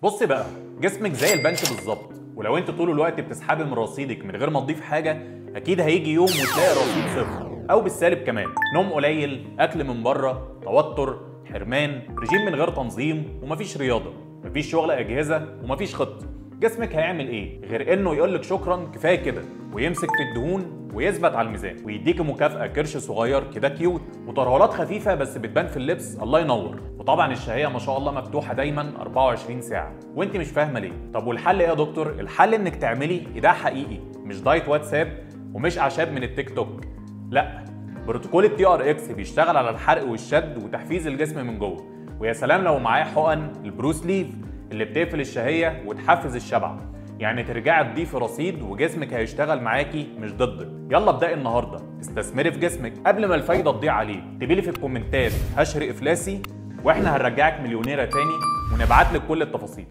بص بقى، جسمك زي البنك بالظبط، ولو انت طول الوقت بتسحبي من رصيدك من غير ما تضيف حاجه، اكيد هيجي يوم وتلاقي رصيد صفر او بالسالب كمان. نوم قليل، اكل من بره، توتر، حرمان، رجيم من غير تنظيم، ومفيش رياضه، مفيش شغل اجهزه، ومفيش خطه. جسمك هيعمل ايه غير انه يقول لك شكرا كفايه كده، ويمسك في الدهون ويثبت على الميزان، ويديك مكافاه كرش صغير كده كيوت، وترهلات خفيفه بس بتبان في اللبس الله ينور، وطبعا الشهيه ما شاء الله مفتوحه دايما 24 ساعه، وانت مش فاهمه ليه. طب والحل ايه يا دكتور؟ الحل انك تعملي ايداع حقيقي، مش دايت واتساب ومش اعشاب من التيك توك، لا، بروتوكول التي ار اكس بيشتغل على الحرق والشد وتحفيز الجسم من جوه، ويا سلام لو معاه حقن البروس ليف اللي بتقفل الشهيه وتحفز الشبع، يعني ترجعي تضيفي رصيد وجسمك هيشتغل معاكي مش ضدك. يلا ابدأي النهارده، استثمري في جسمك قبل ما الفايده تضيع عليه. اكتبي في الكومنتات هشري افلاسي واحنا هنرجعك مليونيره تاني، ونبعت لك كل التفاصيل.